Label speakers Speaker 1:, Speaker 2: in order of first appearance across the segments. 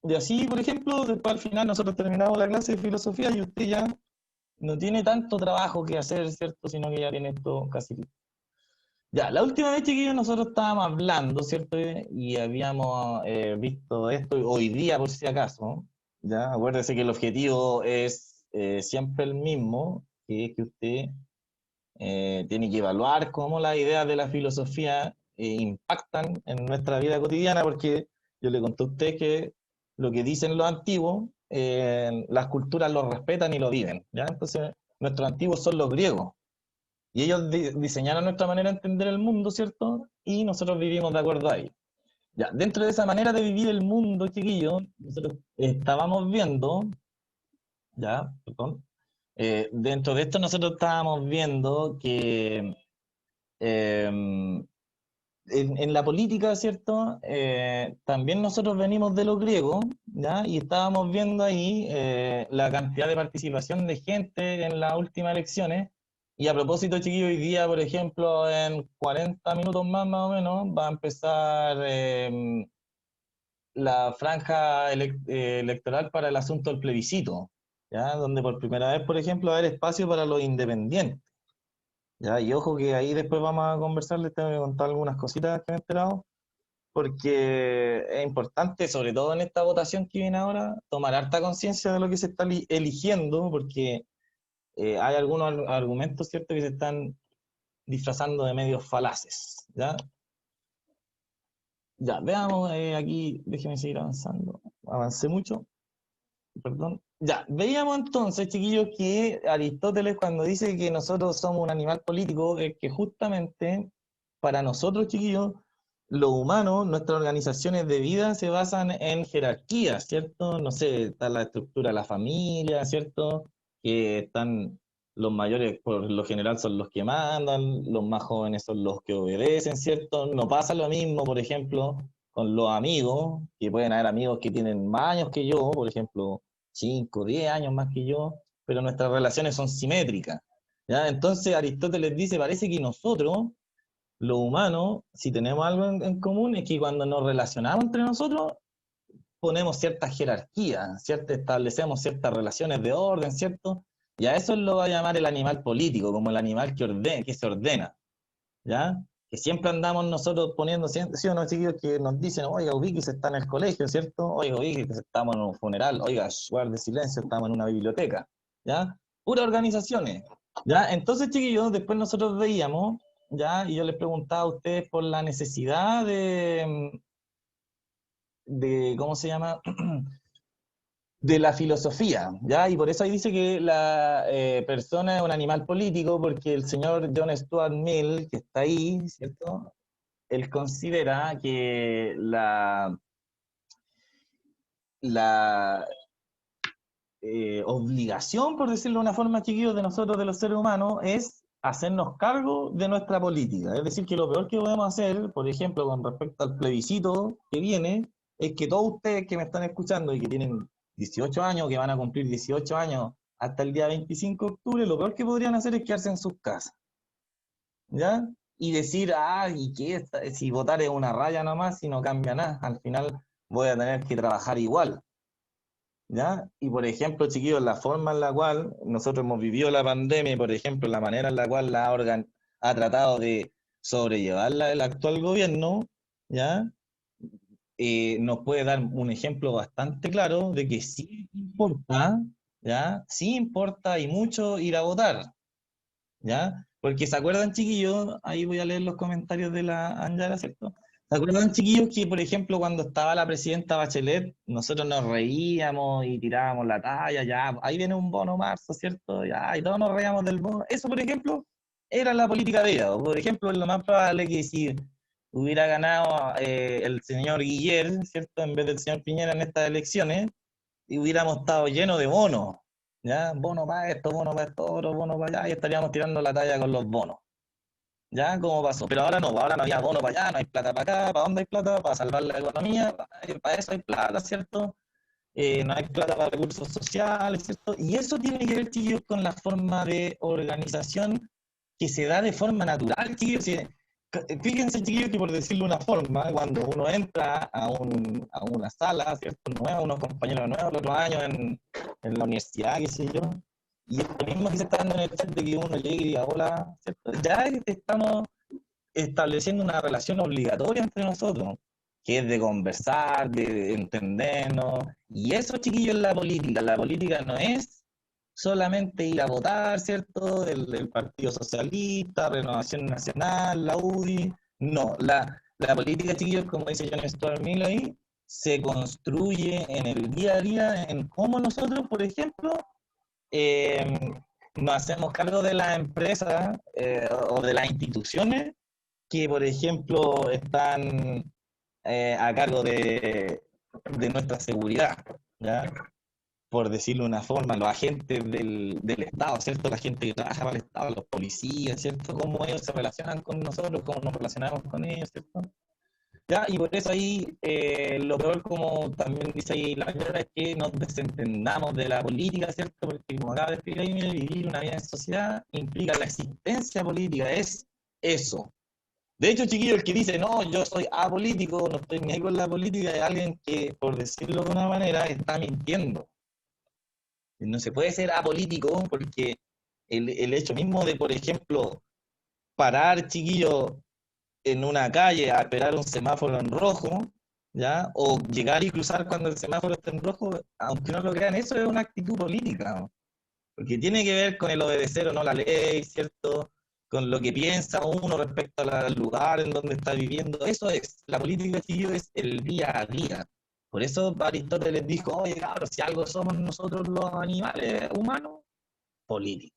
Speaker 1: Y así, por ejemplo, después al final nosotros terminamos la clase de filosofía y usted ya no tiene tanto trabajo que hacer, ¿cierto? Sino que ya tiene esto casi listo. Ya, la última vez, chiquillos, nosotros estábamos hablando, ¿cierto? Y habíamos visto esto hoy día, por si acaso. Ya, acuérdese que el objetivo es siempre el mismo, que es que usted tiene que evaluar cómo las ideas de la filosofía impactan en nuestra vida cotidiana, porque yo le conté a usted que lo que dicen los antiguos, las culturas lo respetan y lo viven, ¿ya? Entonces, nuestros antiguos son los griegos, y ellos diseñaron nuestra manera de entender el mundo, ¿cierto? Y nosotros vivimos de acuerdo a ello. Ya, dentro de esa manera de vivir el mundo, chiquillos, nosotros estábamos viendo, ya, perdón, dentro de esto nosotros estábamos viendo que en, la política, ¿cierto? También nosotros venimos de los griegos, ¿ya? Y estábamos viendo ahí la cantidad de participación de gente en las últimas elecciones. Y a propósito, chiquillos, hoy día, por ejemplo, en 40 minutos más o menos, va a empezar la franja electoral para el asunto del plebiscito, ¿ya? Donde por primera vez, por ejemplo, va a haber espacio para los independientes. Ya, y ojo que ahí después vamos a conversar, les tengo que contar algunas cositas que me he enterado, porque es importante, sobre todo en esta votación que viene ahora, tomar harta conciencia de lo que se está eligiendo, porque hay algunos argumentos, ¿cierto?, que se están disfrazando de medios falaces, ¿ya? Ya, veamos aquí, déjenme seguir avanzando, avancé mucho, perdón. Ya, veíamos entonces, chiquillos, que Aristóteles cuando dice que nosotros somos un animal político, es que justamente para nosotros, chiquillos, lo humano, nuestras organizaciones de vida se basan en jerarquías, ¿cierto? No sé, está la estructura de la familia, ¿cierto? Que están los mayores, por lo general, son los que mandan, los más jóvenes son los que obedecen, ¿cierto? No pasa lo mismo, por ejemplo, con los amigos, que pueden haber amigos que tienen más años que yo, por ejemplo, 5, 10 años más que yo, pero nuestras relaciones son simétricas, ¿ya? Entonces Aristóteles dice, parece que nosotros lo humano, si tenemos algo en común, es que cuando nos relacionamos entre nosotros, ponemos cierta jerarquía, ¿cierto? Establecemos ciertas relaciones de orden, ¿cierto? Y a eso lo va a llamar el animal político, como el animal que se ordena, ¿ya? Que siempre andamos nosotros poniendo, sí o no, chiquillos, que nos dicen, oiga, ubíquese, está en el colegio, ¿cierto? Oiga, ubíquese, estamos en un funeral, oiga, guarde silencio, estamos en una biblioteca, ¿ya? Puras organizaciones, ¿ya? Entonces, chiquillos, después nosotros veíamos, ¿ya? Y yo les preguntaba a ustedes por la necesidad de ¿cómo se llama? De la filosofía, ¿ya? Y por eso ahí dice que la persona es un animal político, porque el señor John Stuart Mill, que está ahí, ¿cierto? Él considera que la obligación, por decirlo de una forma, chiquillos, de nosotros, de los seres humanos, es hacernos cargo de nuestra política. Es decir, que lo peor que podemos hacer, por ejemplo, con respecto al plebiscito que viene, es que todos ustedes que me están escuchando y que tienen 18 años, que van a cumplir 18 años hasta el día 25 de octubre, lo peor que podrían hacer es quedarse en sus casas, ¿ya? Y decir, ah, ¿y qué? Si votar es una raya nomás, si no cambia nada, al final voy a tener que trabajar igual, ¿ya? Y por ejemplo, chiquillos, la forma en la cual nosotros hemos vivido la pandemia y por ejemplo, la manera en la cual ha tratado de sobrellevarla el actual gobierno, ¿ya? Nos puede dar un ejemplo bastante claro de que sí importa, ¿ya? Sí importa y mucho ir a votar, ¿ya? Porque se acuerdan, chiquillos, ahí voy a leer los comentarios de la Angela, ¿cierto? ¿Se acuerdan, chiquillos, que por ejemplo cuando estaba la presidenta Bachelet, nosotros nos reíamos y tirábamos la talla, ya, ahí viene un bono marzo, ¿cierto? Ya, y todos nos reíamos del bono. Eso, por ejemplo, era la política de ella. Por ejemplo, lo más probable que si hubiera ganado el señor Guiller, ¿cierto? En vez del señor Piñera en estas elecciones, y hubiéramos estado llenos de bonos, ¿ya? Bono para esto, otro bono para allá, y estaríamos tirando la talla con los bonos, ¿ya? ¿Cómo pasó? Pero ahora no, ahora no había bono para allá, no hay plata para acá, ¿para dónde hay plata? Para salvar la economía, para eso hay plata, ¿cierto? No hay plata para recursos sociales, ¿cierto? Y eso tiene que ver, chiquillos, con la forma de organización que se da de forma natural, chiquillos. Fíjense, chiquillos, que por decirlo de una forma, cuando uno entra a una sala, ¿cierto? Nueva, unos compañeros nuevos, los otros años en la universidad, qué sé yo, y esto mismo que se está dando en el chat de que uno llegue y diga hola, ¿cierto? Ya estamos estableciendo una relación obligatoria entre nosotros, que es de conversar, de entendernos, y eso, chiquillos, es la política. La política no es solamente ir a votar, ¿cierto? El Partido Socialista, Renovación Nacional, la UDI. No, la política, chiquillos, como dice John Stuart Mill ahí, se construye en el día a día, en cómo nosotros, por ejemplo, eh, nos hacemos cargo de las empresas o de las instituciones que, por ejemplo, están a cargo de nuestra seguridad, ¿ya? Por decirlo de una forma, los agentes del Estado, ¿cierto? La gente que trabaja para el Estado, los policías, ¿cierto? Cómo ellos se relacionan con nosotros, cómo nos relacionamos con ellos, ¿cierto? ¿Ya? Y por eso ahí lo peor, como también dice ahí la verdad, es que nos desentendamos de la política, ¿cierto? Porque como acaba de explicar ahí, vivir una vida en sociedad implica la existencia política, es eso. De hecho, chiquillo, el que dice, no, yo soy apolítico, no estoy ni ahí con la política, es alguien que, por decirlo de una manera, está mintiendo. No se puede ser apolítico porque el hecho mismo de, por ejemplo, parar, chiquillo, en una calle a esperar un semáforo en rojo, ¿ya? O llegar y cruzar cuando el semáforo está en rojo, aunque no lo crean, eso es una actitud política, ¿no? Porque tiene que ver con el obedecer o no la ley, ¿cierto? Con lo que piensa uno respecto al lugar en donde está viviendo. Eso es, la política, chiquillo, es el día a día. Por eso Aristóteles dijo, oye, cabrón, si algo somos nosotros los animales humanos, políticos,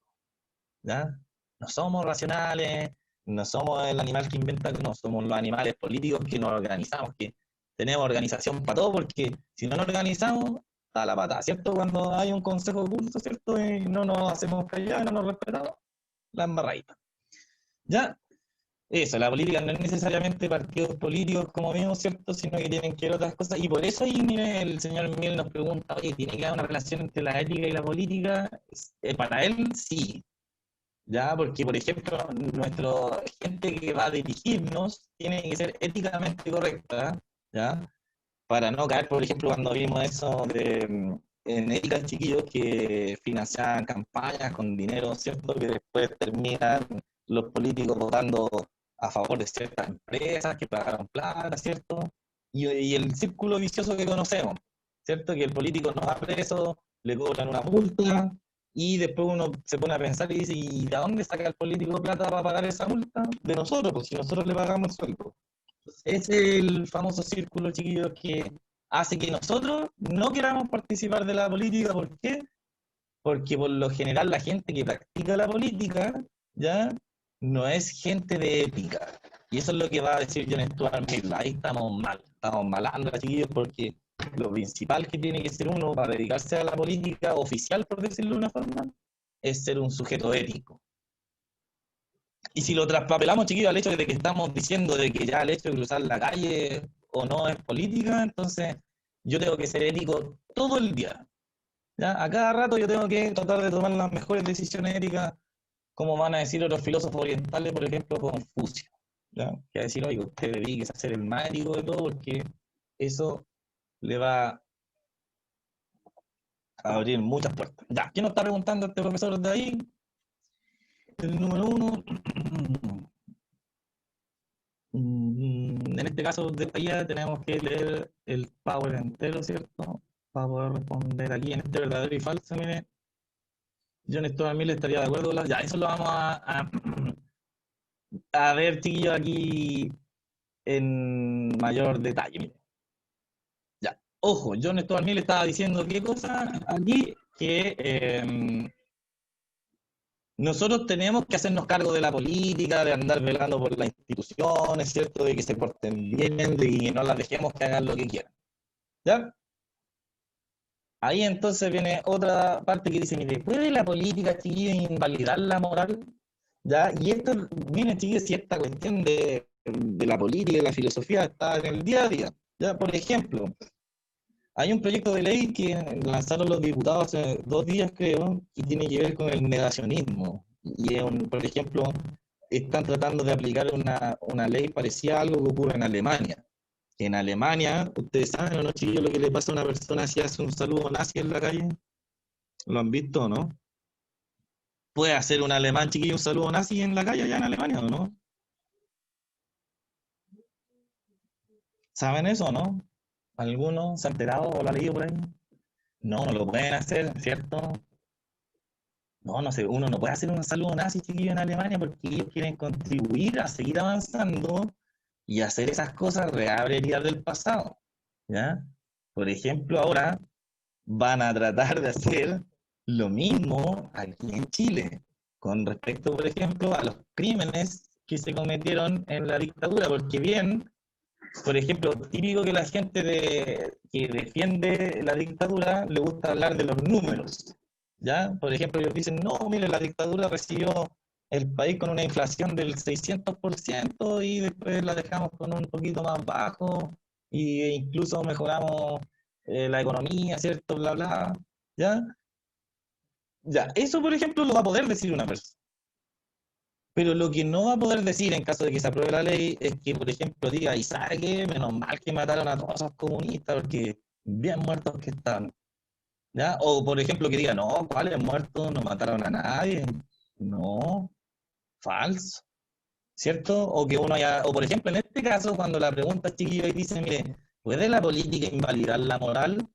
Speaker 1: ¿ya? No somos racionales, no somos el animal que inventa, no, somos los animales políticos que nos organizamos, que tenemos organización para todo, porque si no nos organizamos, está la pata, ¿cierto? Cuando hay un consejo oculto, ¿cierto? Y no nos hacemos callar, no nos respetamos, la embarradita. ¿Ya? Eso, la política no es necesariamente partidos políticos, como vimos, ¿cierto? Sino que tienen que ver otras cosas. Y por eso ahí, mire, el señor Miguel nos pregunta, oye, ¿tiene que haber una relación entre la ética y la política? Para él, sí. ¿Ya? Porque, por ejemplo, nuestra gente que va a dirigirnos tiene que ser éticamente correcta, ¿ya? Para no caer, por ejemplo, cuando vimos eso en ética, chiquillos, que financiaban campañas con dinero, ¿cierto? Que después terminan los políticos votando a favor de ciertas empresas que pagaron plata, ¿cierto? Y el círculo vicioso que conocemos, ¿cierto? Que el político no va preso, le cobran una multa, y después uno se pone a pensar y dice, ¿y de dónde saca el político plata para pagar esa multa? De nosotros, pues si nosotros le pagamos el sueldo. Es el famoso círculo, chiquillos, que hace que nosotros no queramos participar de la política. ¿Por qué? Porque por lo general la gente que practica la política, ¿ya? No es gente de ética. Y eso es lo que va a decir John Stuart Mill. Ahí estamos malando, chiquillos, porque lo principal que tiene que ser uno para dedicarse a la política oficial, por decirlo de una forma, es ser un sujeto ético. Y si lo traspapelamos, chiquillos, al hecho de que estamos diciendo de que ya el hecho de cruzar la calle o no es política, entonces yo tengo que ser ético todo el día. ¿Ya? A cada rato yo tengo que tratar de tomar las mejores decisiones éticas, como van a decir otros filósofos orientales, por ejemplo, Confucio. ¿Ya? Que va a decir, oye, usted dedíquese a ser el más ético de todo, porque eso le va a abrir muchas puertas. Ya, ¿quién nos está preguntando este profesor de ahí? El número uno. En este caso de esta guía tenemos que leer el power entero, ¿cierto? Para poder responder aquí en este verdadero y falso. Mire, yo en esto a mí le estaría de acuerdo. Ya, eso lo vamos a ver, chiquillos, aquí en mayor detalle. Mire. Ya, ojo, yo en esto a mí le estaba diciendo qué cosa aquí, que nosotros tenemos que hacernos cargo de la política, de andar velando por las instituciones, ¿cierto? De que se porten bien, de que no las dejemos que hagan lo que quieran. ¿Ya? Ahí entonces viene otra parte que dice, mire, ¿puede la política, chiquillos, invalidar la moral? ¿Ya? Y esto, miren, chiquillos, si esta cuestión de la política y de la filosofía está en el día a día. ¿Ya? Por ejemplo, hay un proyecto de ley que lanzaron los diputados hace 2 días, creo, y tiene que ver con el negacionismo. Y es por ejemplo, están tratando de aplicar una ley parecida a algo que ocurre en Alemania. En Alemania, ustedes saben, ¿o no, chiquillos, lo que le pasa a una persona si hace un saludo nazi en la calle? ¿Lo han visto o no? ¿Puede hacer un alemán, chiquillo, un saludo nazi en la calle allá en Alemania o no? ¿Saben eso o no? ¿Alguno se ha enterado o lo ha leído por ahí? No, no lo pueden hacer, ¿cierto? No, no sé, uno no puede hacer un saludo nazi, chiquillo, en Alemania porque ellos quieren contribuir a seguir avanzando y hacer esas cosas reabre heridas del pasado, ¿ya? Por ejemplo, ahora van a tratar de hacer lo mismo aquí en Chile, con respecto, por ejemplo, a los crímenes que se cometieron en la dictadura, porque bien, por ejemplo, típico que la gente que defiende la dictadura le gusta hablar de los números, ¿ya? Por ejemplo, ellos dicen, no, mire, la dictadura recibió el país con una inflación del 600% y después la dejamos con un poquito más bajo e incluso mejoramos la economía, ¿cierto? Bla, bla, ¿ya? Ya, eso, por ejemplo, lo va a poder decir una persona. Pero lo que no va a poder decir en caso de que se apruebe la ley es que, por ejemplo, diga, ¿y sabe qué? Menos mal que mataron a todos esos comunistas porque bien muertos que están. ¿Ya? O, por ejemplo, que diga, no, ¿cuáles muertos? No mataron a nadie. No, falso. ¿Cierto? O que uno haya, o por ejemplo, en este caso, cuando la pregunta es chiquillo y dice, mire, ¿puede la política invalidar la moral?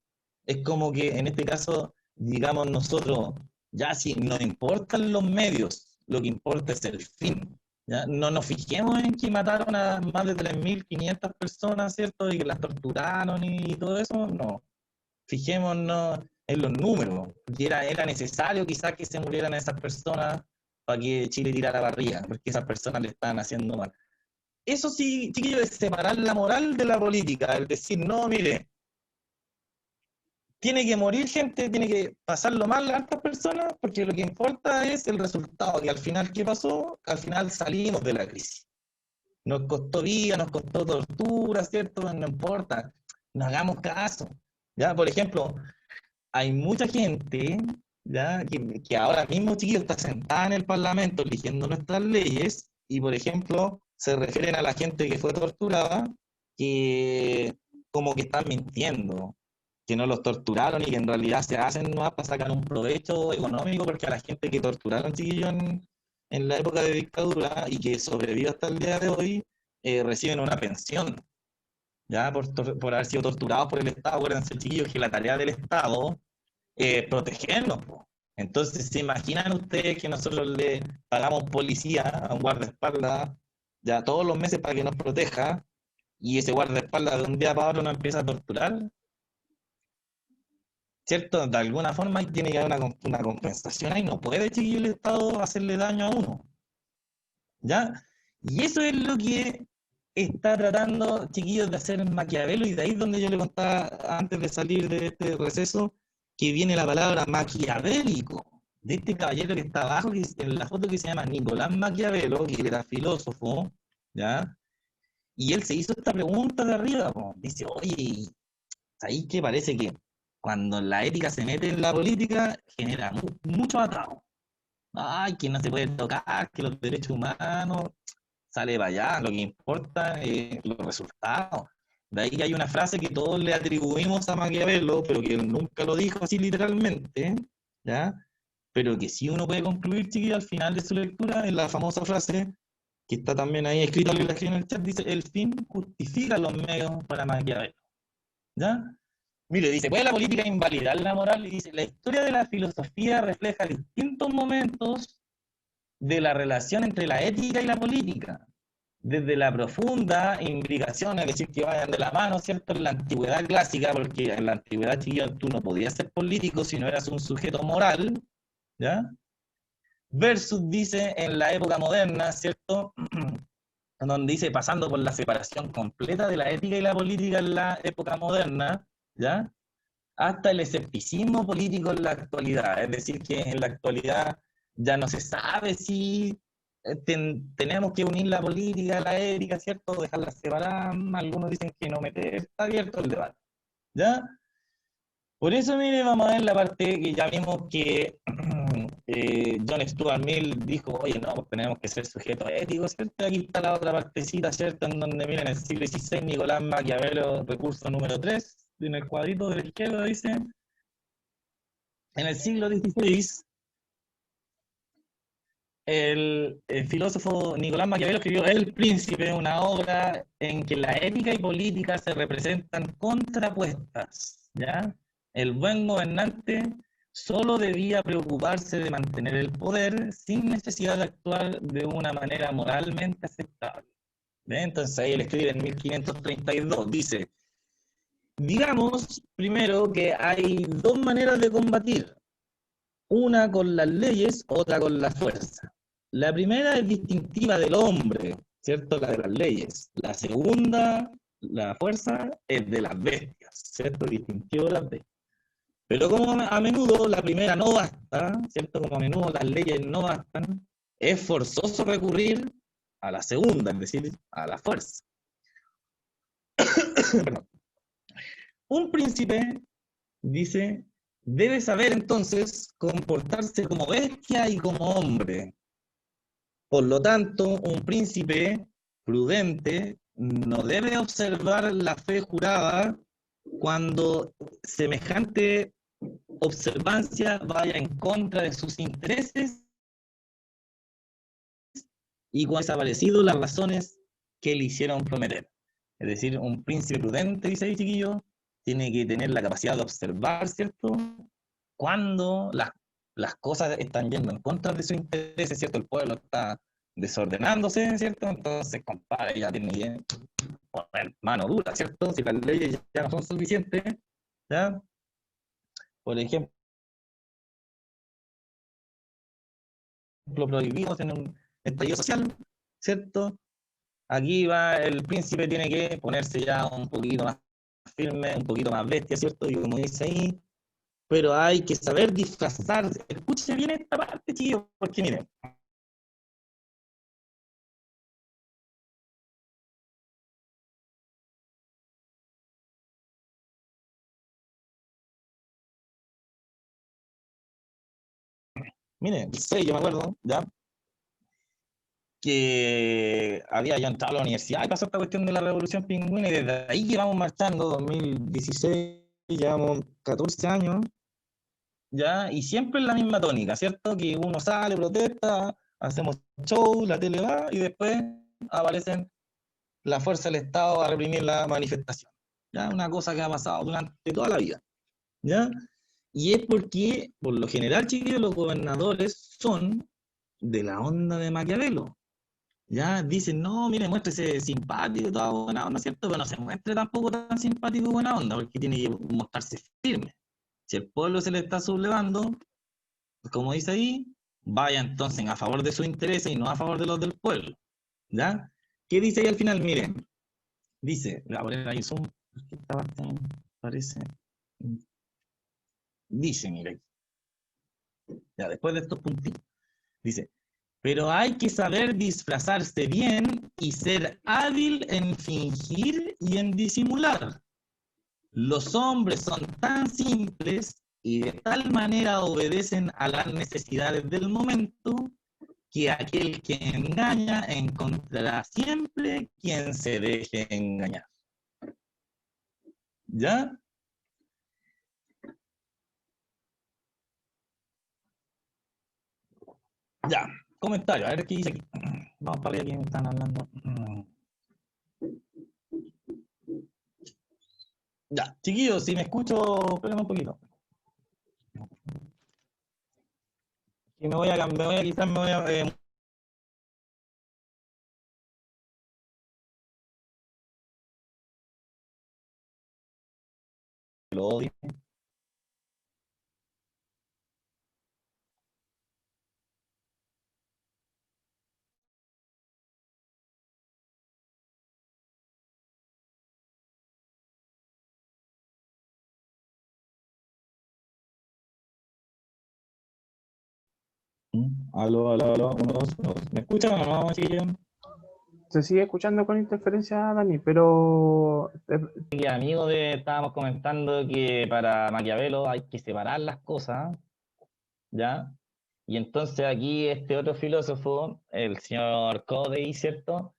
Speaker 1: Es como que en este caso, digamos nosotros, ya si nos importan los medios, lo que importa es el fin. ¿Ya? No nos fijemos en que mataron a más de 3.500 personas, ¿cierto? Y que las torturaron y todo eso, no. Fijémonos en los números, porque era necesario quizás que se murieran esas personas para que Chile tirara barriga, porque esas personas le estaban haciendo mal. Eso sí, chiquillos, es separar la moral de la política, es decir, no, mire, tiene que morir gente, tiene que pasarlo mal a estas personas, porque lo que importa es el resultado, que al final, ¿qué pasó? Al final salimos de la crisis. Nos costó vida, nos costó tortura, ¿cierto? No importa, no hagamos caso. Ya, por ejemplo, hay mucha gente, ¿ya? Que ahora mismo, chiquillos, está sentada en el Parlamento eligiendo nuestras leyes y, por ejemplo, se refieren a la gente que fue torturada, que como que están mintiendo, que no los torturaron y que en realidad se hacen no para sacar un provecho económico, porque a la gente que torturaron, chiquillos, en la época de dictadura y que sobrevive hasta el día de hoy, reciben una pensión, ya por haber sido torturados por el Estado. Acuérdense, chiquillos, que la tarea del Estado protegernos, po. Entonces, ¿se imaginan ustedes que nosotros le pagamos policía a un guardaespaldas ya todos los meses para que nos proteja y ese guardaespaldas de un día para otro nos empieza a torturar? ¿Cierto? De alguna forma tiene que haber una compensación ahí, no puede, chiquillo, el Estado hacerle daño a uno, ¿ya? Y eso es lo que está tratando, chiquillos, de hacer Maquiavelo, y de ahí es donde yo le contaba antes de salir de este receso, que viene la palabra maquiavélico, de este caballero que está abajo, que en la foto, que se llama Nicolás Maquiavelo, que era filósofo, ¿ya? Y él se hizo esta pregunta de arriba, po. Dice, oye, ahí que parece que cuando la ética se mete en la política, genera mucho atado. Ay, que no se puede tocar, que los derechos humanos, sale para allá, lo que importa es los resultados. De ahí hay una frase que todos le atribuimos a Maquiavelo, pero que él nunca lo dijo así literalmente, ¿ya? Pero que sí uno puede concluir, chiquillo, al final de su lectura, en la famosa frase, que está también ahí escrita en el chat, dice, el fin justifica los medios para Maquiavelo, ¿ya? Mire, dice, ¿puede la política invalidar la moral? Y dice, la historia de la filosofía refleja distintos momentos de la relación entre la ética y la política, desde la profunda imbricación, es decir, que vayan de la mano, ¿cierto? En la antigüedad clásica, porque en la antigüedad, chiquillo, tú no podías ser político si no eras un sujeto moral, ¿ya? Versus, dice, en la época moderna, ¿cierto? Donde dice, pasando por la separación completa de la ética y la política en la época moderna, ¿ya? Hasta el escepticismo político en la actualidad. Es decir, que en la actualidad ya no se sabe si tenemos que unir la política a la ética, ¿cierto? Dejarlas separadas. Algunos dicen que no meter, está abierto el debate, ¿ya? Por eso, mire, vamos a ver la parte que ya vimos que John Stuart Mill dijo, oye, no, pues tenemos que ser sujetos éticos, ¿cierto? Aquí está la otra partecita, ¿cierto? En donde, miren, en el siglo XVI, Nicolás Maquiavelo, recurso número 3 en el cuadrito de la izquierda dice, en el siglo XVI, el filósofo Nicolás Maquiavelo escribió El Príncipe, una obra en que la ética y política se representan contrapuestas, ¿ya? El buen gobernante solo debía preocuparse de mantener el poder sin necesidad de actuar de una manera moralmente aceptable. ¿Ve? Entonces ahí él escribe en 1532, dice, digamos primero que hay dos maneras de combatir, una con las leyes, otra con la fuerza. La primera es distintiva del hombre, ¿cierto? La de las leyes. La segunda, la fuerza, es de las bestias, ¿cierto? Distintivo de las bestias. Pero como a menudo la primera no basta, ¿cierto? Como a menudo las leyes no bastan, es forzoso recurrir a la segunda, es decir, a la fuerza. Un príncipe, dice, debe saber entonces comportarse como bestia y como hombre. Por lo tanto, un príncipe prudente no debe observar la fe jurada cuando semejante observancia vaya en contra de sus intereses y cuando han desaparecido las razones que le hicieron prometer. Es decir, un príncipe prudente, dice ahí, chiquillo, tiene que tener la capacidad de observar, ¿cierto? Cuando las cosas están yendo en contra de sus intereses, ¿cierto? El pueblo está desordenándose, ¿cierto? Entonces, compadre, ya tiene que poner mano dura, ¿cierto? Si las leyes ya no son suficientes, ¿ya? Por ejemplo, prohibimos en un estallido social, ¿cierto? Aquí va, el príncipe tiene que ponerse ya un poquito más firme, un poquito más bestia, ¿cierto? Y como dice ahí, pero hay que saber disfrazarse. Escuchen bien esta parte, chicos, porque miren, miren, sé, yo me acuerdo, ¿ya? Que había yo entrado a la universidad y pasó esta cuestión de la revolución pingüina y desde ahí llevamos marchando, 2016, llevamos 14 años, ¿ya? Y siempre en la misma tónica, ¿cierto? Que uno sale, protesta, hacemos show, la tele va y después aparecen la fuerza del Estado a reprimir la manifestación. ¿Ya? Una cosa que ha pasado durante toda la vida. ¿Ya? Y es porque, por lo general, chiquillos, los gobernadores son de la onda de Maquiavelo. Ya dicen, no, mire, muéstrese simpático y toda buena onda, ¿cierto? Pero no se muestre tampoco tan simpático y buena onda, porque tiene que mostrarse firme. Si el pueblo se le está sublevando, como dice ahí, vaya entonces a favor de sus intereses y no a favor de los del pueblo. ¿Ya? ¿Qué dice ahí al final? Miren, dice, voy a poner ahí zoom, porque esta parte parece. Dice, mire, ya después de estos puntitos, dice, pero hay que saber disfrazarse bien y ser hábil en fingir y en disimular. Los hombres son tan simples y de tal manera obedecen a las necesidades del momento que aquel que engaña encontrará siempre quien se deje engañar. ¿Ya? Ya. Comentario, a ver qué dice aquí. Vamos para ver quién están hablando. Ya, chiquillos, si me escucho, espérenme un poquito. Y me voy a quitar, me voy a lo odio. Aló, aló, aló, uno, dos, uno, dos. ¿Me escuchan o no, chiquillos?
Speaker 2: Se sigue escuchando con interferencia, Dani, pero
Speaker 1: Sí, amigo estábamos comentando que para Maquiavelo hay que separar las cosas, ¿ya? Y entonces aquí este otro filósofo, el señor Codey, ¿cierto?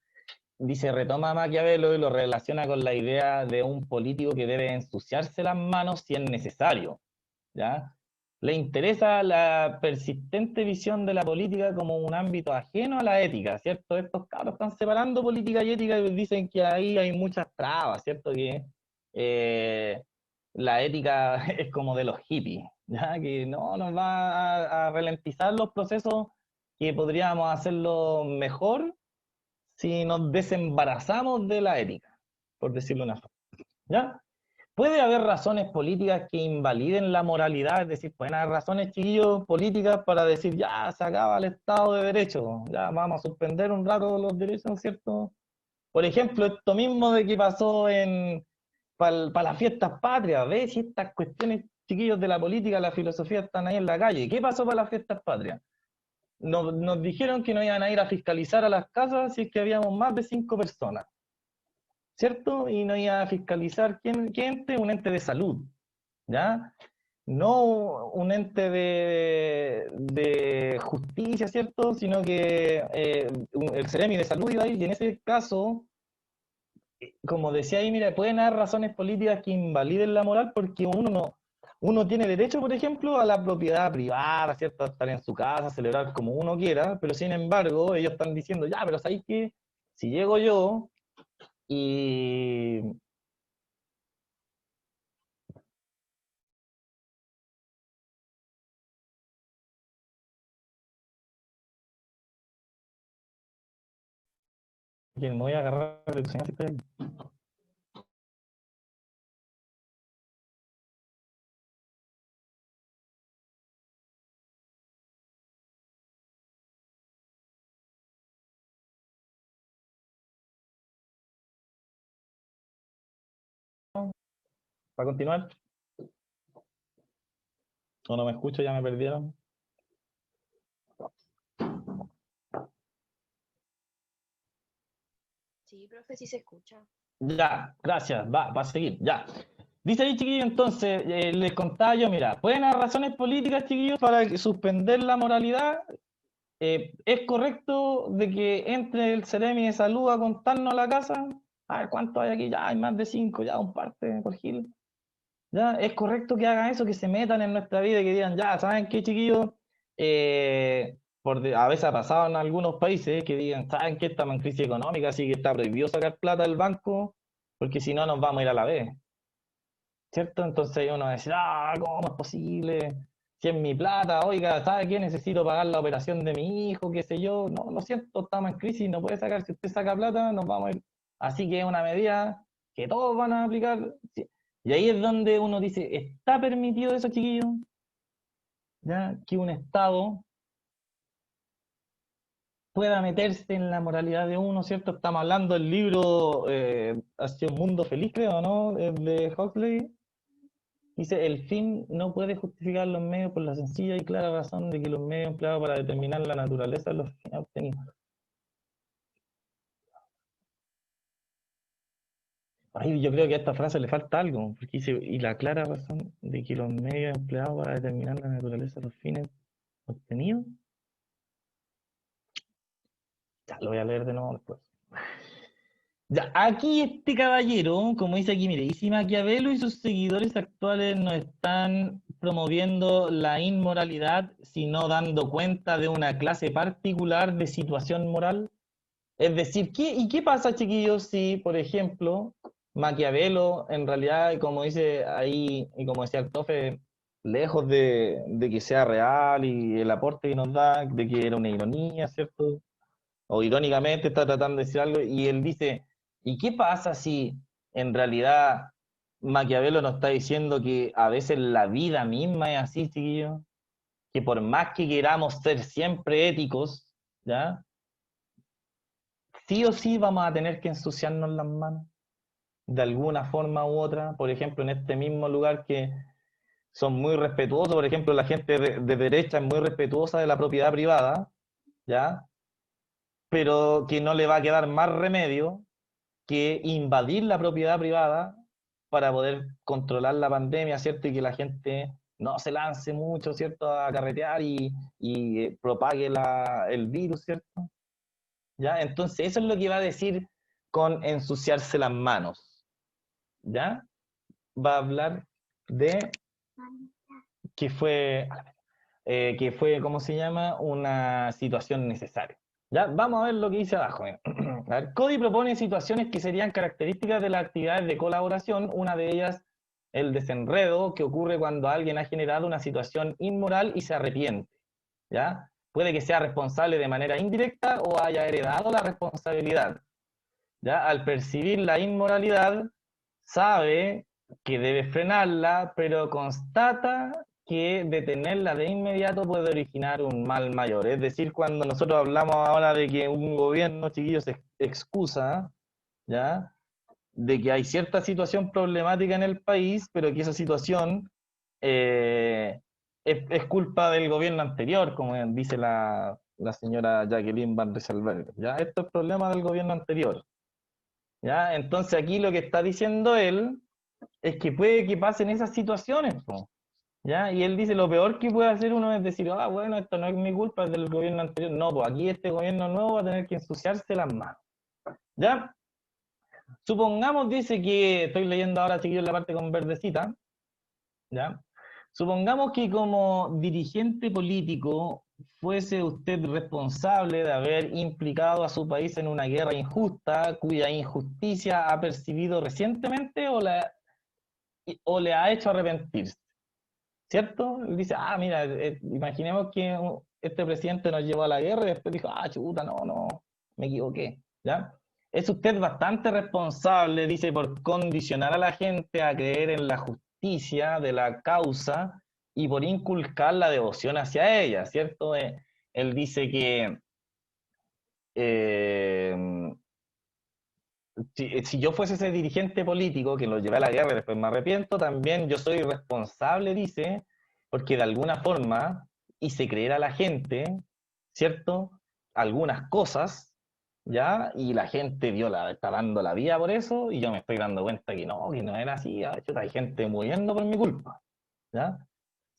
Speaker 1: Dice, retoma a Maquiavelo y lo relaciona con la idea de un político que debe ensuciarse las manos si es necesario, ¿ya? Le interesa la persistente visión de la política como un ámbito ajeno a la ética, ¿cierto? Estos cabros están separando política y ética y dicen que ahí hay muchas trabas, ¿cierto? Que eh, la ética es como de los hippies, ¿ya? Que no nos va a ralentizar los procesos, que podríamos hacerlo mejor si nos desembarazamos de la ética, por decirlo una forma, ¿ya? Puede haber razones políticas que invaliden la moralidad, es decir, pueden haber razones, chiquillos, políticas para decir, ya, se acaba el Estado de Derecho, ya vamos a suspender un rato los derechos, ¿cierto? Por ejemplo, esto mismo de que pasó para las fiestas patrias, ¿ves? Si estas cuestiones, chiquillos, de la política, la filosofía están ahí en la calle. ¿Qué pasó para las fiestas patrias? Nos dijeron que no iban a ir a fiscalizar a las casas si es que habíamos más de 5 personas, ¿cierto? Y no iba a fiscalizar qué ente, un ente de salud, ¿ya? No un ente de justicia, ¿cierto? Sino que el Ceremi de salud iba a ir, y en ese caso, como decía ahí, mira, pueden haber razones políticas que invaliden la moral porque uno tiene derecho, por ejemplo, a la propiedad privada, ¿cierto? A estar en su casa, celebrar como uno quiera, pero sin embargo, ellos están diciendo, ya, pero ¿sabéis qué? Si llego yo y que me voy a agarrar de tu señal, si estoy ahí. Para continuar, o no me escucho, ya me perdieron.
Speaker 3: Sí, profe, sí se escucha.
Speaker 1: Ya, gracias, va a seguir, ya. Dice ahí, chiquillos, entonces, les contaba yo, mira, pueden haber razones políticas, chiquillos, para suspender la moralidad. ¿Es correcto de que entre el Ceremi de Salud a contarnos la casa? A ver, ¿cuánto hay aquí? Ya hay más de 5, ya un parte por Gil. ¿Ya? ¿Es correcto que hagan eso, que se metan en nuestra vida y que digan, ya, ¿saben qué, chiquillos? A veces ha pasado en algunos países que digan, ¿saben qué? Estamos en crisis económica, así que está prohibido sacar plata del banco, porque si no nos vamos a ir a la vez, ¿cierto? Entonces uno va a decir, ¿cómo es posible? Si es mi plata, oiga, ¿sabe qué? Necesito pagar la operación de mi hijo, qué sé yo. No, lo siento, estamos en crisis, no puede sacar. Si usted saca plata, nos vamos a ir. Así que es una medida que todos van a aplicar. Sí. Y ahí es donde uno dice, ¿está permitido eso, chiquillos? ¿Ya? Que un Estado pueda meterse en la moralidad de uno, ¿cierto? Estamos hablando del libro Hacia un mundo feliz, creo, ¿no? De Huxley. Dice, el fin no puede justificar los medios por la sencilla y clara razón de que los medios empleados para determinar la naturaleza de los fines obtenidos. Ay, yo creo que a esta frase le falta algo, porque dice, y la clara razón de que los medios empleados para determinar la naturaleza de los fines obtenidos. Ya, lo voy a leer de nuevo después. Ya, aquí este caballero, como dice aquí, mire, y si Maquiavelo y sus seguidores actuales no están promoviendo la inmoralidad, sino dando cuenta de una clase particular de situación moral. Es decir, ¿qué pasa, chiquillos, si, por ejemplo, Maquiavelo, en realidad, como dice ahí, y como decía el profe, lejos de que sea real y el aporte que nos da, de que era una ironía, ¿cierto? O irónicamente está tratando de decir algo, y él dice, ¿y qué pasa si en realidad Maquiavelo nos está diciendo que a veces la vida misma es así, chiquillos? Que por más que queramos ser siempre éticos, ¿ya? Sí o sí vamos a tener que ensuciarnos las manos de alguna forma u otra. Por ejemplo, en este mismo lugar que son muy respetuosos, por ejemplo, la gente de derecha es muy respetuosa de la propiedad privada, ¿ya? Pero que no le va a quedar más remedio que invadir la propiedad privada para poder controlar la pandemia, ¿cierto? Y que la gente no se lance mucho, ¿cierto?, a carretear y propague el virus, ¿cierto? ¿Ya? Entonces, eso es lo que va a decir con ensuciarse las manos, ¿ya? Va a hablar de que fue, ¿cómo se llama?, una situación necesaria. ¿Ya? Vamos a ver lo que dice abajo. Mira. A ver, Cody propone situaciones que serían características de las actividades de colaboración, una de ellas el desenredo, que ocurre cuando alguien ha generado una situación inmoral y se arrepiente. ¿Ya? Puede que sea responsable de manera indirecta o haya heredado la responsabilidad. ¿Ya? Al percibir la inmoralidad, sabe que debe frenarla, pero constata que detenerla de inmediato puede originar un mal mayor. Es decir, cuando nosotros hablamos ahora de que un gobierno, chiquillos, se excusa, ¿ya?, de que hay cierta situación problemática en el país, pero que esa situación es culpa del gobierno anterior, como dice la señora Jacqueline Van Rysselberghe. ¿Ya? Esto es problema del gobierno anterior. ¿Ya? Entonces aquí lo que está diciendo él es que puede que pasen esas situaciones, po, ¿ya? Y él dice, lo peor que puede hacer uno es decir, ah, bueno, esto no es mi culpa, es del gobierno anterior. No, pues aquí este gobierno nuevo va a tener que ensuciarse las manos, ¿ya? Supongamos, dice que, estoy leyendo ahora, chiquillos, la parte con verdecita, ¿ya? Supongamos que como dirigente político fuese usted responsable de haber implicado a su país en una guerra injusta, cuya injusticia ha percibido recientemente o le ha hecho arrepentirse, ¿cierto? Él dice, ah, mira, imaginemos que este presidente nos llevó a la guerra y después dijo, ah, chuta, no, me equivoqué, ¿ya? Es usted bastante responsable, dice, por condicionar a la gente a creer en la justicia de la causa y por inculcar la devoción hacia ella, ¿cierto? Él dice que eh, si yo fuese ese dirigente político que lo llevé a la guerra y después me arrepiento, también yo soy responsable, dice, porque de alguna forma hice creer a la gente, ¿cierto?, algunas cosas, ¿ya? Y la gente está dando la vida por eso, y yo me estoy dando cuenta que no era así, hay gente muriendo por mi culpa, ¿ya?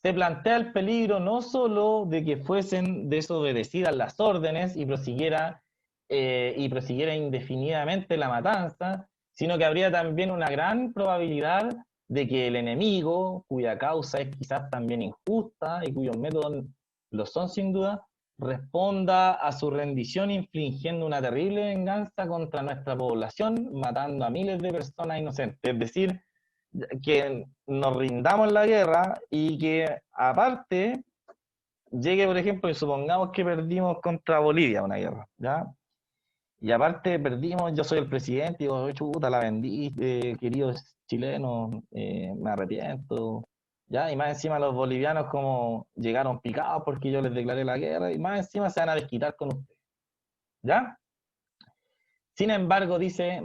Speaker 1: Se plantea el peligro no solo de que fuesen desobedecidas las órdenes y prosiguiera indefinidamente la matanza, sino que habría también una gran probabilidad de que el enemigo, cuya causa es quizás también injusta y cuyos métodos lo son sin duda, responda a su rendición infligiendo una terrible venganza contra nuestra población, matando a miles de personas inocentes. Es decir, que nos rindamos en la guerra y que aparte llegue, por ejemplo, y supongamos que perdimos contra Bolivia una guerra, ¿ya? Y aparte perdimos, yo soy el presidente, y digo, "Oh, chuta, la vendí, queridos chilenos, me arrepiento", ¿ya? Y más encima los bolivianos como llegaron picados porque yo les declaré la guerra, y más encima se van a desquitar con ustedes, ¿ya? Sin embargo, dice,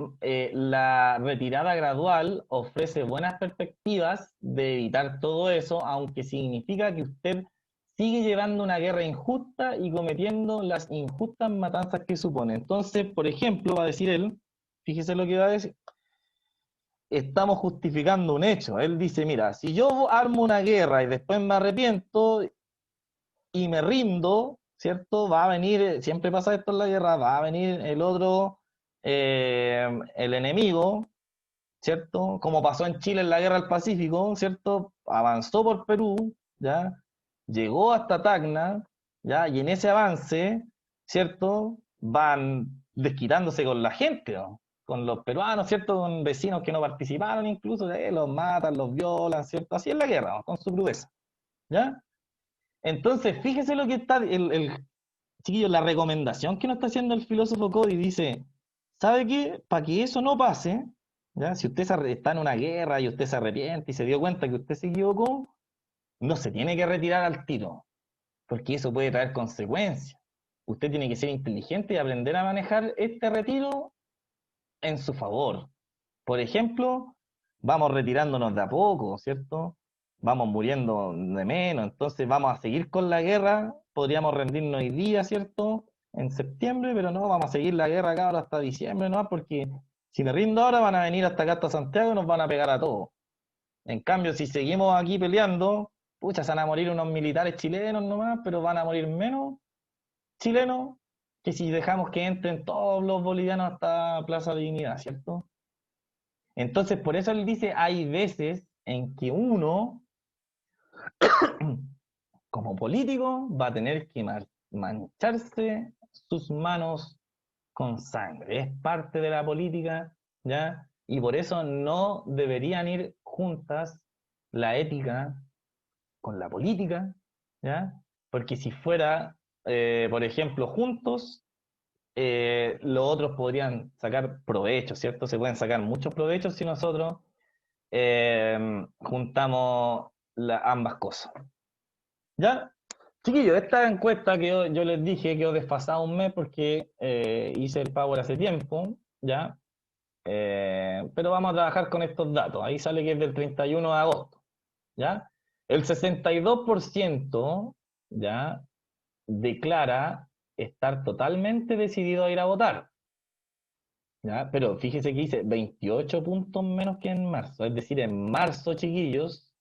Speaker 1: la retirada gradual ofrece buenas perspectivas de evitar todo eso, aunque significa que usted sigue llevando una guerra injusta y cometiendo las injustas matanzas que supone. Entonces, por ejemplo, va a decir él, fíjese lo que va a decir, estamos justificando un hecho. Él dice, mira, si yo armo una guerra y después me arrepiento y me rindo, ¿cierto? Va a venir, siempre pasa esto en la guerra, va a venir el otro, el enemigo, ¿cierto? Como pasó en Chile en la guerra del Pacífico, ¿cierto? Avanzó por Perú, ¿ya? Llegó hasta Tacna, ¿ya? Y en ese avance, ¿cierto? Van desquitándose con la gente, ¿no? Con los peruanos, ¿cierto? Con vecinos que no participaron incluso, los matan, los violan, ¿cierto? Así es la guerra, ¿no? Con su crudeza, ¿ya? Entonces, fíjese lo que está, chiquillo, la recomendación que nos está haciendo el filósofo Cody dice, ¿sabe qué? Para que eso no pase, ¿ya? Si usted está en una guerra y usted se arrepiente y se dio cuenta que usted se equivocó, no se tiene que retirar al tiro, porque eso puede traer consecuencias. Usted tiene que ser inteligente y aprender a manejar este retiro en su favor. Por ejemplo, vamos retirándonos de a poco, ¿cierto? Vamos muriendo de menos, entonces vamos a seguir con la guerra, podríamos rendirnos hoy día, ¿cierto? En septiembre, pero no, vamos a seguir la guerra acá ahora hasta diciembre, ¿no? Porque si me rindo ahora van a venir hasta acá, hasta Santiago, y nos van a pegar a todos. En cambio, si seguimos aquí peleando, pucha, se van a morir unos militares chilenos nomás, pero van a morir menos chilenos que si dejamos que entren todos los bolivianos hasta Plaza Dignidad, ¿cierto? Entonces, por eso él dice, hay veces en que uno, como político, va a tener que mancharse sus manos con sangre. Es parte de la política, ¿ya? Y por eso no deberían ir juntas la ética con la política, ¿ya? Porque si fuera, por ejemplo, juntos, los otros podrían sacar provecho, ¿cierto? Se pueden sacar muchos provechos si nosotros juntamos ambas cosas. ¿Ya? Chiquillos, esta encuesta que yo les dije quedó desfasada un mes porque hice el Power hace tiempo, ¿ya? Pero vamos a trabajar con estos datos. Ahí sale que es del 31 de agosto, ¿ya? El 62%, ¿ya? Declara estar totalmente decidido a ir a votar, ¿ya? Pero fíjese que dice 28 puntos menos que en marzo. Es decir, en marzo, chiquillos,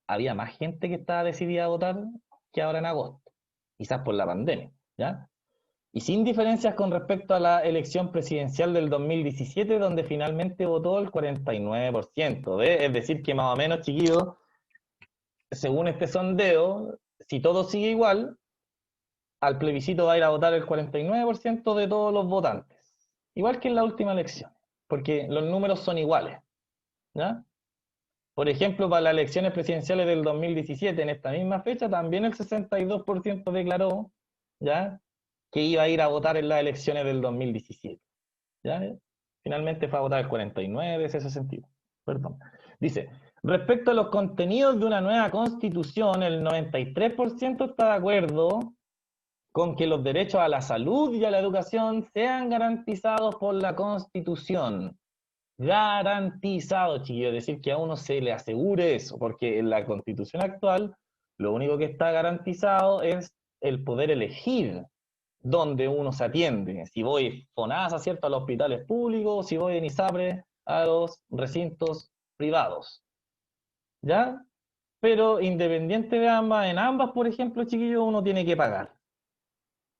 Speaker 1: había más gente que estaba decidida a votar que ahora en agosto, quizás por la pandemia, ¿ya? Y sin diferencias con respecto a la elección presidencial del 2017, donde finalmente votó el 49%, ¿ve? Es decir, que más o menos, chiquillos, según este sondeo, si todo sigue igual, al plebiscito va a ir a votar el 49% de todos los votantes, igual que en la última elección, porque los números son iguales, ¿ya? Por ejemplo, para las elecciones presidenciales del 2017, en esta misma fecha, también el 62% declaró, ¿ya?, que iba a ir a votar en las elecciones del 2017. ¿Ya? Finalmente fue a votar el 49, ese sentido. Perdón. Dice, respecto a los contenidos de una nueva constitución, el 93% está de acuerdo con que los derechos a la salud y a la educación sean garantizados por la Constitución. Garantizado, chiquillos, es decir, que a uno se le asegure eso, porque en la Constitución actual lo único que está garantizado es el poder elegir dónde uno se atiende. Si voy FONASA, ¿cierto?, a los hospitales públicos, si voy en ISAPRE a los recintos privados. ¿Ya? Pero independiente de ambas, en ambas, por ejemplo, chiquillos, uno tiene que pagar.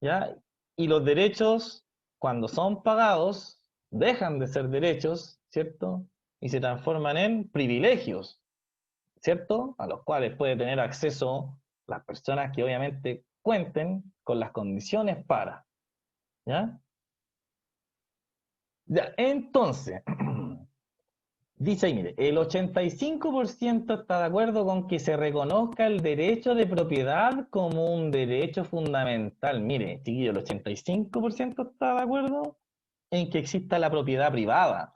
Speaker 1: ¿Ya? Y los derechos, cuando son pagados, dejan de ser derechos, ¿cierto? Y se transforman en privilegios, ¿cierto? A los cuales puede tener acceso las personas que obviamente cuenten con las condiciones para, ¿ya? Ya, entonces, dice ahí, mire, el 85% está de acuerdo con que se reconozca el derecho de propiedad como un derecho fundamental. Mire, chiquillo, el 85% está de acuerdo en que exista la propiedad privada,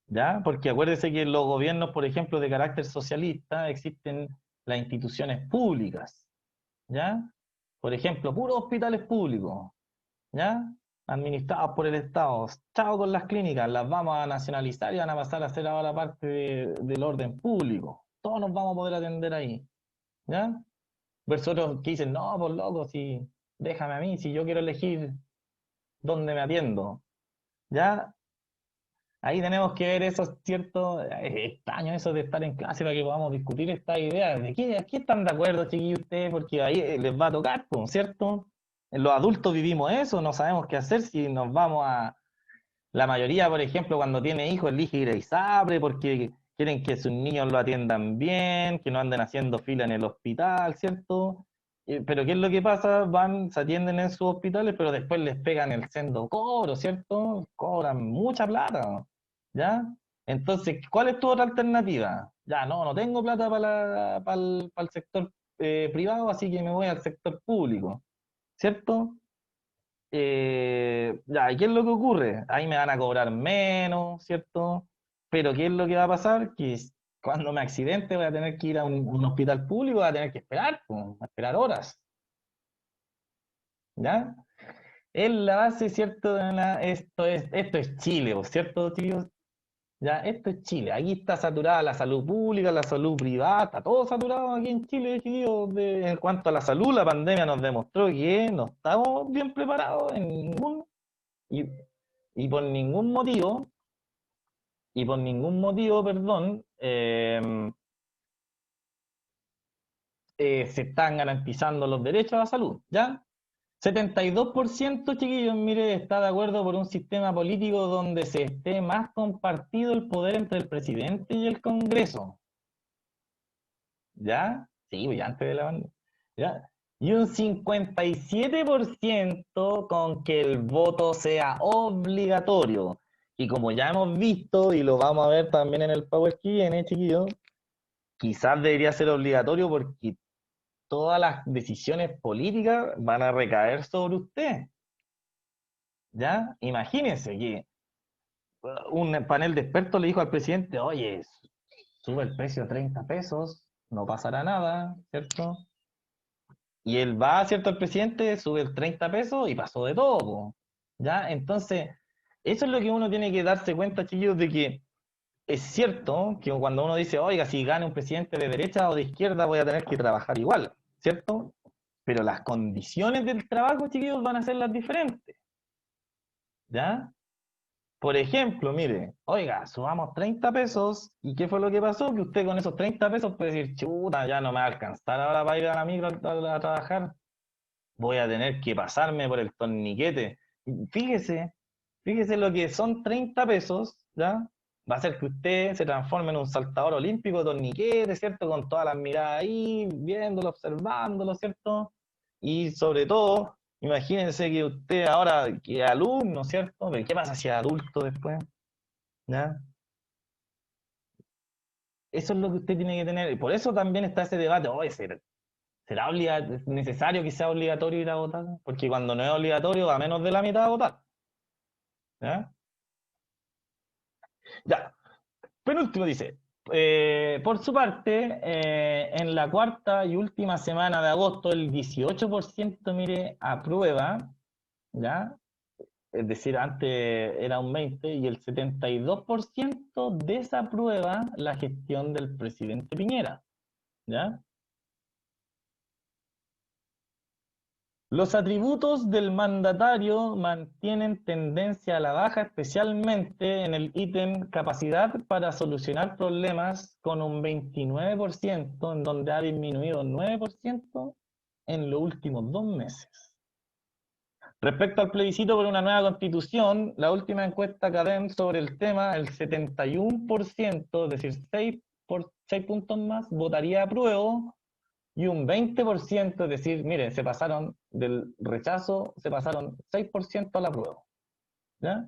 Speaker 1: ¿ya? Porque acuérdese que en los gobiernos, por ejemplo, de carácter socialista, existen las instituciones públicas, ¿ya? Por ejemplo, puros hospitales públicos, ¿ya? Administrados por el Estado. Chao con las clínicas, las vamos a nacionalizar y van a pasar a ser ahora parte del orden público. Todos nos vamos a poder atender ahí, ¿ya? Versus otros que dicen, no, por loco, si déjame a mí, si yo quiero elegir dónde me atiendo, ¿ya? Ahí tenemos que ver eso, ¿cierto? Es extraño eso de estar en clase para que podamos discutir esta idea. ¿De qué están de acuerdo, chiquillos, ustedes? Porque ahí les va a tocar, pues, ¿cierto? Los adultos vivimos eso, no sabemos qué hacer si nos vamos a... La mayoría, por ejemplo, cuando tiene hijos, elige ir a ISAPRE porque quieren que sus niños lo atiendan bien, que no anden haciendo fila en el hospital, ¿cierto? Pero ¿qué es lo que pasa? Van, se atienden en sus hospitales, pero después les pegan el sendo cobro, ¿cierto? Cobran mucha plata, ¿ya? Entonces, ¿cuál es tu otra alternativa? Ya, no tengo plata para el sector privado, así que me voy al sector público, ¿cierto? Ya, ¿y qué es lo que ocurre? Ahí me van a cobrar menos, ¿cierto? Pero ¿qué es lo que va a pasar? Que cuando me accidente voy a tener que ir a un hospital público, voy a tener que esperar, pues, a esperar horas, ¿ya? Es la base, ¿cierto? Esto es Chile, pues, ¿cierto, chicos? Ya, esto es Chile. Aquí está saturada la salud pública, la salud privada, está todo saturado aquí en Chile, chiquillos. En cuanto a la salud, la pandemia nos demostró que no estamos bien preparados en y, y por ningún motivo, perdón, se están garantizando los derechos a la salud, ¿ya? 72%, chiquillos, mire, está de acuerdo por un sistema político donde se esté más compartido el poder entre el presidente y el Congreso. ¿Ya? Sí, pues, antes de la banda. ¿Ya? Y un 57% con que el voto sea obligatorio. Y como ya hemos visto, y lo vamos a ver también en el Power que viene, chiquillos, quizás debería ser obligatorio porque todas las decisiones políticas van a recaer sobre usted. ¿Ya? Imagínense que un panel de expertos le dijo al presidente, oye, sube el precio a 30 pesos, no pasará nada, ¿cierto? Y él va, ¿cierto? El presidente sube el 30 pesos y pasó de todo, po. ¿Ya? Entonces, eso es lo que uno tiene que darse cuenta, chicos, de que es cierto que cuando uno dice, oiga, si gana un presidente de derecha o de izquierda voy a tener que trabajar igual, ¿cierto? Pero las condiciones del trabajo, chiquillos, van a ser las diferentes, ¿ya? Por ejemplo, mire, oiga, subamos 30 pesos, ¿y qué fue lo que pasó? Que usted con esos 30 pesos puede decir, chuta, ya no me va a alcanzar ahora para ir a la micro a trabajar, voy a tener que pasarme por el torniquete. Fíjese, fíjese lo que son 30 pesos, ¿ya? Va a ser que usted se transforme en un saltador olímpico de torniquete, ¿cierto? Con todas las miradas ahí, viéndolo, observándolo, ¿cierto? Y sobre todo, imagínense que usted ahora, que es alumno, ¿cierto? Pero ¿qué pasa si es adulto después? ¿Ya? Eso es lo que usted tiene que tener. Y por eso también está ese debate, oye, ¿será necesario que sea obligatorio ir a votar? Porque cuando no es obligatorio, a menos de la mitad a votar. ¿Ya? Ya. Penúltimo dice, por su parte, en la cuarta y última semana de agosto, el 18%, mire, aprueba, ¿ya? Es decir, antes era un 20%, y el 72% desaprueba la gestión del presidente Piñera, ¿ya? Los atributos del mandatario mantienen tendencia a la baja, especialmente en el ítem capacidad para solucionar problemas con un 29%, en donde ha disminuido 9% en los últimos 2 meses. Respecto al plebiscito por una nueva constitución, la última encuesta CADEM sobre el tema, el 71%, es decir, 6 puntos más, votaría apruebo, y un 20%, es decir, mire, se pasaron del rechazo, se pasaron 6% a la prueba. ¿Ya?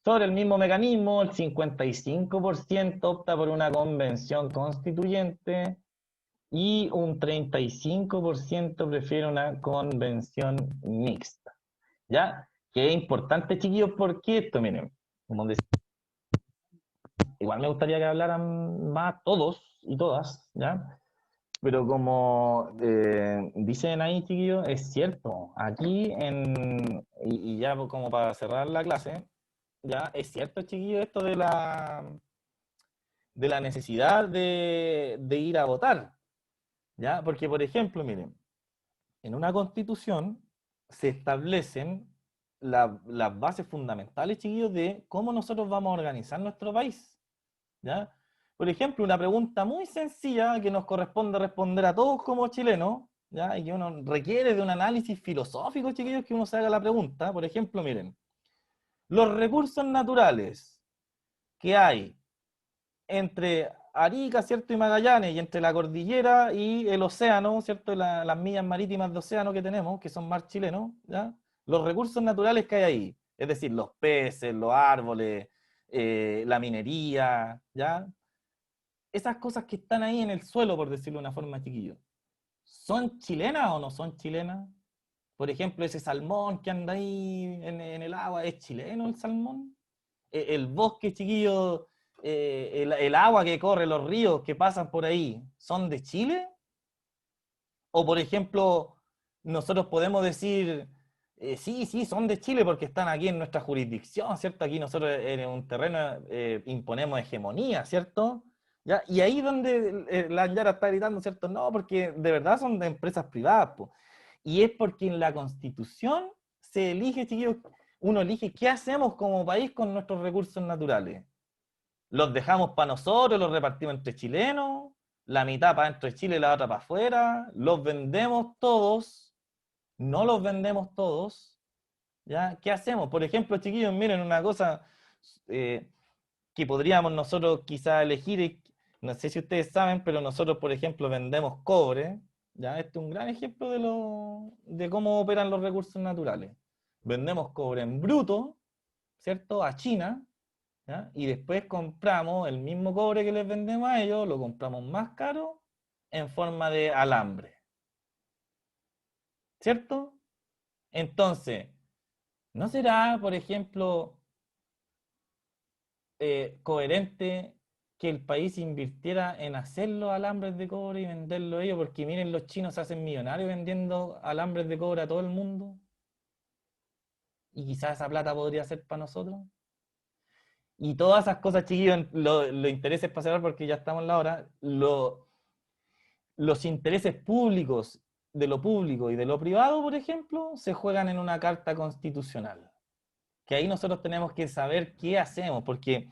Speaker 1: Sobre el mismo mecanismo, el 55% opta por una convención constituyente y un 35% prefiere una convención mixta. ¿Ya? Que es importante, chiquillos, porque esto, miren, como decía, igual me gustaría que hablaran más todos y todas, ¿ya? Pero como dicen ahí, chiquillos, es cierto. Aquí, y ya como para cerrar la clase, ya es cierto, chiquillos, esto de la necesidad de ir a votar. ¿Ya? Porque, por ejemplo, miren, en una constitución se establecen las bases fundamentales, chiquillos, de cómo nosotros vamos a organizar nuestro país. ¿Ya? Por ejemplo, una pregunta muy sencilla que nos corresponde responder a todos como chilenos, ¿ya? Y que uno requiere de un análisis filosófico, chiquillos, que uno se haga la pregunta. Por ejemplo, miren, los recursos naturales que hay entre Arica, ¿cierto? Y Magallanes, y entre la cordillera y el océano, ¿cierto? Las millas marítimas de océano que tenemos, que son mar chilenos, ¿ya? Los recursos naturales que hay ahí, es decir, los peces, los árboles, la minería, ¿ya? Esas cosas que están ahí en el suelo, por decirlo de una forma, chiquillo, ¿son chilenas o no son chilenas? Por ejemplo, ese salmón que anda ahí en el agua, ¿es chileno el salmón? El bosque, chiquillo, el agua que corre, los ríos que pasan por ahí, ¿son de Chile? O, por ejemplo, nosotros podemos decir, sí, sí, son de Chile porque están aquí en nuestra jurisdicción, ¿cierto? Aquí nosotros en un terreno imponemos hegemonía, ¿cierto? ¿Ya? Y ahí donde la Yara está gritando, ¿cierto? No, porque de verdad son de empresas privadas, po. Y es porque en la Constitución se elige, chiquillos, uno elige qué hacemos como país con nuestros recursos naturales. ¿Los dejamos para nosotros, los repartimos entre chilenos? la mitad para dentro de Chile y la otra para afuera, los vendemos todos, no los vendemos todos, ¿ya? ¿Qué hacemos? Por ejemplo, chiquillos, miren una cosa que podríamos nosotros quizás elegir, no sé si ustedes saben, pero nosotros, por ejemplo, vendemos cobre, ¿ya? Este es un gran ejemplo de cómo operan los recursos naturales. Vendemos cobre en bruto, ¿cierto? A China, ¿ya? Y después compramos el mismo cobre que les vendemos a ellos, lo compramos más caro en forma de alambre, ¿cierto? Entonces, ¿no será, por ejemplo, coherente que el país invirtiera en hacer los alambres de cobre y venderlo ellos? Porque miren, los chinos se hacen millonarios vendiendo alambres de cobre a todo el mundo. Y quizás esa plata podría ser para nosotros. Y todas esas cosas, chiquillos, los intereses para cerrar, porque ya estamos en la hora, los intereses públicos de lo público y de lo privado, por ejemplo, se juegan en una carta constitucional. Que ahí nosotros tenemos que saber qué hacemos, porque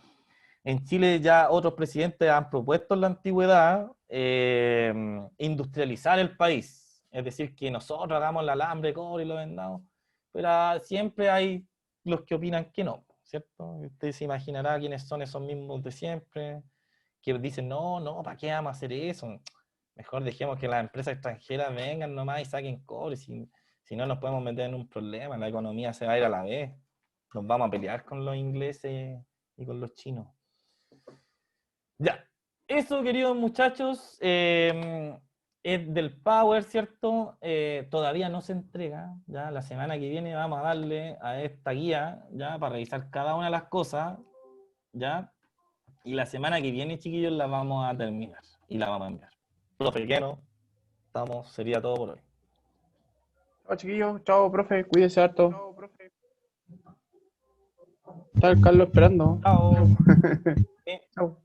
Speaker 1: en Chile ya otros presidentes han propuesto en la antigüedad industrializar el país. Es decir, que nosotros hagamos el alambre, cobre y lo vendamos. Pero siempre hay los que opinan que no, ¿cierto? Usted se imaginará quiénes son esos mismos de siempre, que dicen, no, no, ¿para qué vamos a hacer eso? Mejor dejemos que las empresas extranjeras vengan nomás y saquen cobre, si no nos podemos meter en un problema, la economía se va a ir a la vez. Nos vamos a pelear con los ingleses y con los chinos. Ya, eso, queridos muchachos, es del Power, ¿cierto? Todavía no se entrega, ¿ya? La semana que viene vamos a darle a esta guía, ¿ya? Para revisar cada una de las cosas, ¿ya? Y la semana que viene, chiquillos, la vamos a terminar y la vamos a enviar. Profe, ¿qué no? Sería todo por hoy.
Speaker 2: Chao, chiquillos. Chao, profe. Cuídese harto. Está el Carlos esperando.
Speaker 1: Chao.
Speaker 2: Chao.